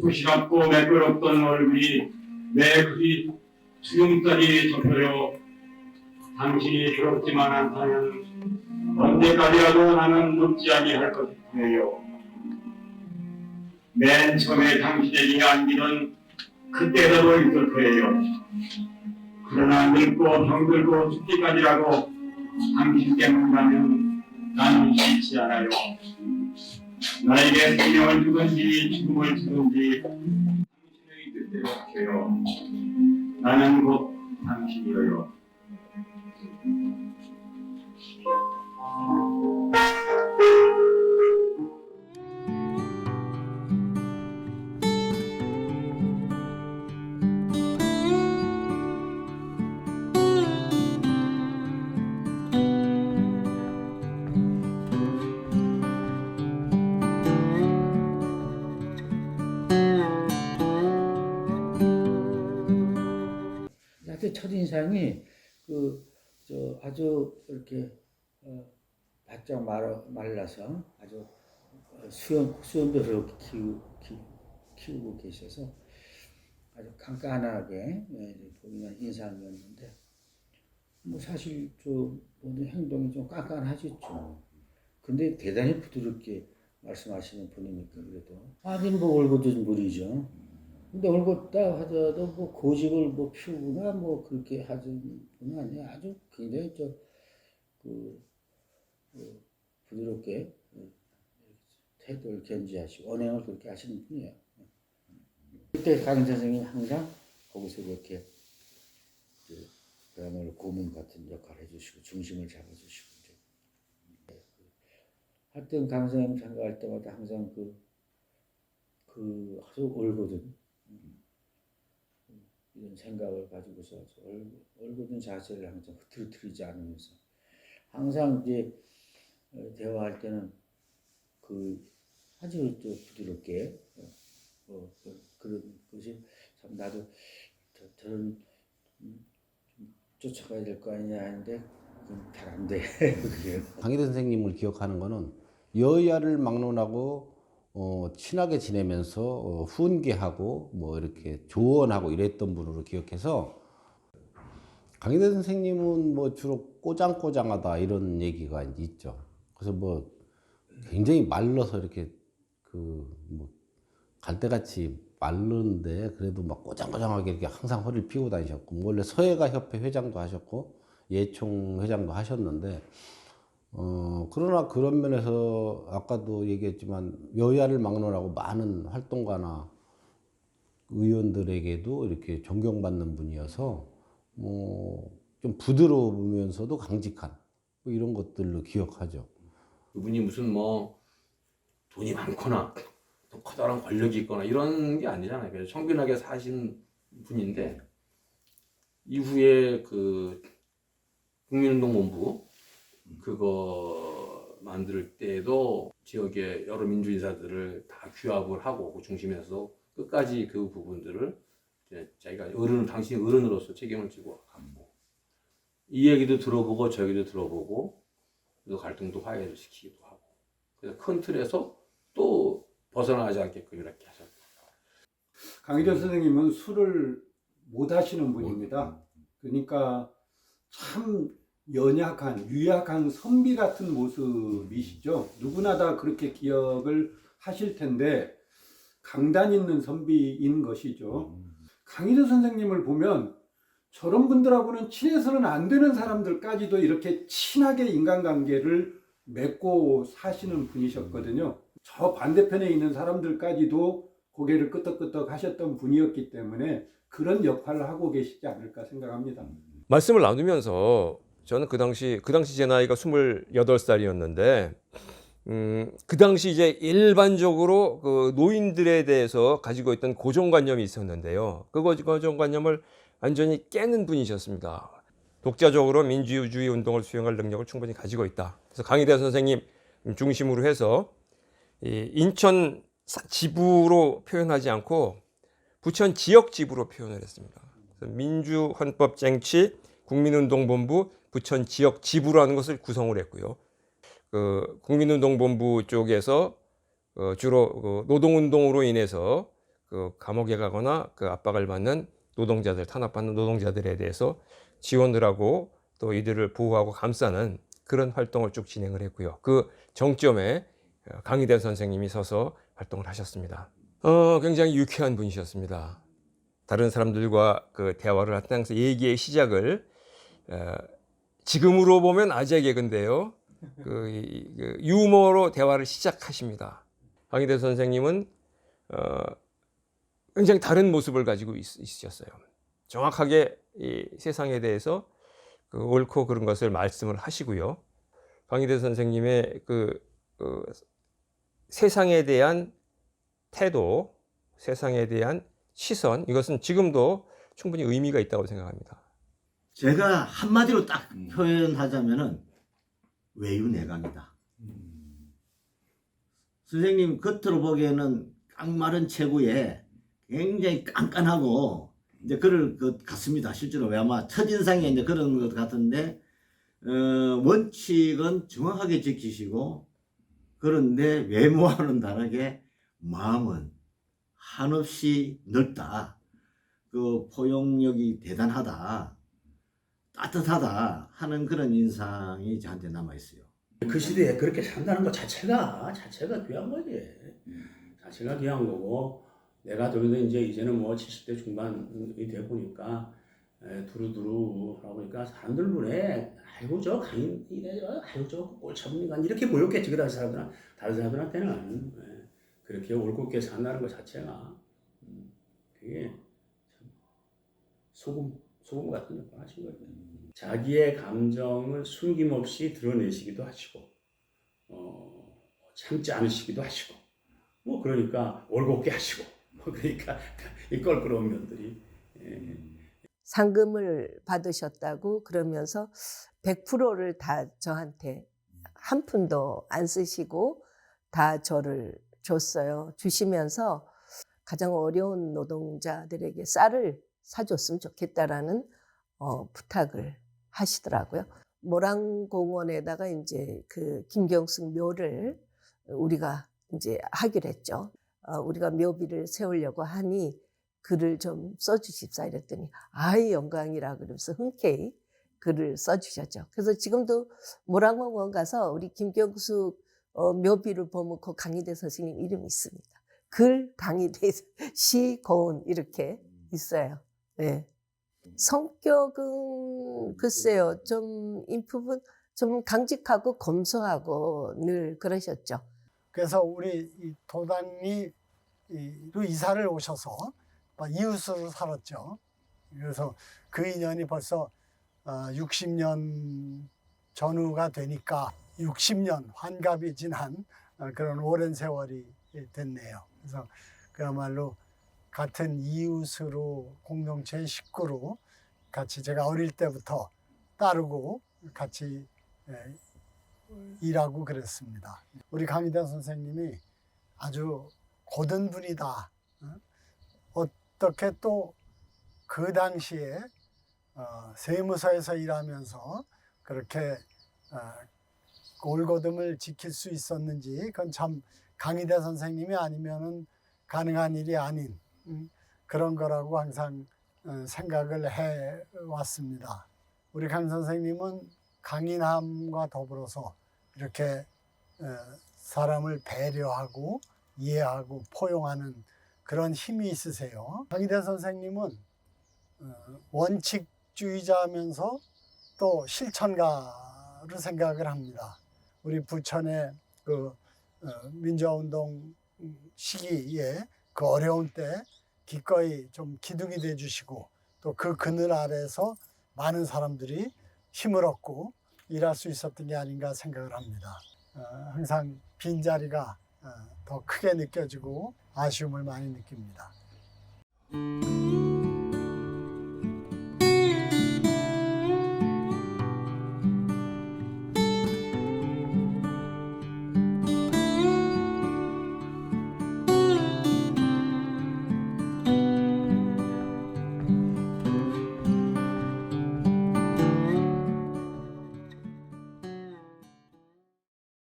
부시럽고 매끄럽던 얼굴이 내 그리 주름살이 덮여요. 당신이 괴롭지만 않다면 언제까지라도 나는 눕지 아니할 것이에요. 맨 처음에 당신에게 안기던 그때도 있을 거예요. 그러나 늙고 병들고 죽기까지라도 당신께 묻다면 나는 싫지 않아요. 나에게 생명을 주든지 죽음을 주든지 당신의 뜻대로 하세요. 나는 곧 당신이에요. 나한테 첫인상이 아주 이렇게 바짝 말라서 아주 수염도 이렇게 키우고 계셔서 아주 깐깐하게 보이는 인상이었는데 뭐 사실 모든 행동이 좀 깐깐하셨죠. 근데 대단히 부드럽게 말씀하시는 분이니까 그래도 하긴 뭐 올고도 무리죠. 근데 올곧다 하더라도 뭐 고집을 뭐 피우거나 뭐 그렇게 하는 분은 아니에요. 아주 굉장히 부드럽게 태도를 견지하시고 언행을 그렇게 하시는 분이에요. 그때 강 선생님 항상 거기서 이렇게 그야말로 고문 같은 역할을 해주시고 중심을 잡아주시고 이제 하여튼 강 선생님 참가할 때마다 항상 아주 올거든. 이런 생각을 가지고서 얼굴은 자세를 항상 흐트러뜨리지 않으면서 항상 이제 대화할 때는 아주 부드럽게 그런 것이 참 나도 저런 쫓아가야 될 거 아니냐 하는데 잘 안 돼. 그래요. 강희대 선생님을 기억하는 거는 여야를 막론하고 친하게 지내면서 훈계하고 뭐 이렇게 조언하고 이랬던 분으로 기억해서 강희대 선생님은 뭐 주로 꼬장꼬장하다 이런 얘기가 있죠. 그래서 뭐 굉장히 말라서 이렇게 뭐 갈대같이 말르는데 그래도 막 꼬장꼬장하게 이렇게 항상 허리를 펴고 다니셨고 원래 서예가 협회 회장도 하셨고 예총 회장도 하셨는데 그러나 그런 면에서 아까도 얘기했지만 여야를 막론하고 많은 활동가나 의원들에게도 이렇게 존경받는 분이어서 좀 부드러우면서도 강직한 뭐 이런 것들로 기억하죠. 그분이 무슨 뭐 돈이 많거나 또 커다란 권력이 있거나 이런 게 아니잖아요. 그래서 청빈하게 사신 분인데 이후에 국민운동본부 그거 만들 때도 지역의 여러 민주인사들을 다 규합을 하고 그 중심에서 끝까지 그 부분들을 자기가 당신이 어른으로서 책임을 지고 갔고 이 얘기도 들어보고 저 얘기도 들어보고 또 갈등도 화해를 시키기도 하고 그래서 큰 틀에서 또 벗어나지 않게끔 이렇게 하셨어요. 강희대 선생님은 술을 못 하시는 분입니다. 그러니까 참 유약한 선비 같은 모습이시죠. 누구나 다 그렇게 기억을 하실 텐데 강단 있는 선비인 것이죠. 강희대 선생님을 보면 저런 분들하고는 친해서는 안 되는 사람들까지도 이렇게 친하게 인간관계를 맺고 사시는 분이셨거든요. 저 반대편에 있는 사람들까지도 고개를 끄덕끄덕 하셨던 분이었기 때문에 그런 역할을 하고 계시지 않을까 생각합니다. 말씀을 나누면서 저는 그 당시 제 나이가 28살이었는데 그 당시 이제 일반적으로 그 노인들에 대해서 가지고 있던 고정관념이 있었는데요. 그 고정관념을 완전히 깨는 분이셨습니다. 독자적으로 민주주의 운동을 수행할 능력을 충분히 가지고 있다. 그래서 강희대 선생님 중심으로 해서 인천 지부로 표현하지 않고 부천 지역 지부로 표현을 했습니다. 민주헌법쟁취 국민운동본부 부천 지역 지부라는 것을 구성을 했고요. 국민운동본부 쪽에서 주로 노동운동으로 인해서 그 감옥에 가거나 그 압박을 받는 노동자들, 탄압받는 노동자들에 대해서 지원을 하고 또 이들을 보호하고 감싸는 그런 활동을 쭉 진행을 했고요. 그 정점에 강희대 선생님이 서서 활동을 하셨습니다. 굉장히 유쾌한 분이셨습니다. 다른 사람들과 그 대화를 할 때 항상 얘기의 시작을 지금으로 보면 아재 개그인데요. 그 유머로 대화를 시작하십니다. 강희대 선생님은 굉장히 다른 모습을 가지고 있으셨어요. 정확하게 이 세상에 대해서 그 옳고 그른 것을 말씀을 하시고요. 강희대 선생님의 그 세상에 대한 태도, 세상에 대한 시선, 이것은 지금도 충분히 의미가 있다고 생각합니다. 제가 한마디로 딱 표현하자면은 외유내강이다. 선생님 겉으로 보기에는 깡마른 체구에 굉장히 깐깐하고 이제 그럴 것 같습니다. 실제로 아마 첫인상에 이제 그런 것 같은데 원칙은 정확하게 지키시고 그런데 외모와는 다르게 마음은 한없이 넓다. 그 포용력이 대단하다. 따뜻하다 하는 그런 인상이 저한테 남아 있어요. 그 시대에 그렇게 산다는 것 자체가 귀한 거지. 자체가 귀한 거고, 내가 저기서 이제는 뭐 70대 중반이 돼 보니까 두루두루 하다 보니까 사람들 눈에 아이고 저 강인이네, 아이고 저 꼴차분 인간 이렇게 보였겠지. 그 당시 사람들은, 다른 사람들한테는 그렇게 올곧게 산다는 것 자체가 그게 참 소금 같은 역할을 하신 거예요. 자기의 감정을 숨김없이 드러내시기도 하시고, 참지 않으시기도 하시고, 뭐 그러니까 올곧게 하시고, 뭐 그러니까 이 껄끄러운 면들이. 상금을 받으셨다고 그러면서 100%를 다 저한테 한 푼도 안 쓰시고 다 저를 줬어요. 주시면서 가장 어려운 노동자들에게 쌀을 사줬으면 좋겠다라는 부탁을 하시더라고요. 모란공원에다가 이제 그 김경숙 묘를 우리가 이제 하기로 했죠. 우리가 묘비를 세우려고 하니 글을 좀 써주십사 이랬더니 아이 영광이라 그러면서 흔쾌히 글을 써주셨죠. 그래서 지금도 모란공원 가서 우리 김경숙 묘비를 보면 그 강희대 선생님 이름이 있습니다. 글 강희대 시 고은 이렇게 있어요. 네. 성격은 글쎄요, 좀 인품은 좀 강직하고 검소하고 늘 그러셨죠. 그래서 우리 도단리로 이사를 오셔서 이웃으로 살았죠. 그래서 그 인연이 벌써 60년 전후가 되니까 60년 환갑이 지난 그런 오랜 세월이 됐네요. 그래서 그야말로 같은 이웃으로 공동체 식구로 같이 제가 어릴 때부터 따르고 같이 일하고 그랬습니다. 우리 강희대 선생님이 아주 고든 분이다. 어떻게 또 그 당시에 세무서에서 일하면서 그렇게 올곧음을 지킬 수 있었는지 그건 참 강희대 선생님이 아니면은 가능한 일이 아닌 그런 거라고 항상 생각을 해왔습니다. 우리 강 선생님은 강인함과 더불어서 이렇게 사람을 배려하고 이해하고 포용하는 그런 힘이 있으세요. 강희대 선생님은 원칙주의자면서 또 실천가로 생각을 합니다. 우리 부천의 그 민주화운동 시기에 그 어려운 때 기꺼이 좀 기둥이 돼 주시고 또 그 그늘 아래서 많은 사람들이 힘을 얻고 일할 수 있었던 게 아닌가 생각을 합니다. 항상 빈자리가 더 크게 느껴지고 아쉬움을 많이 느낍니다.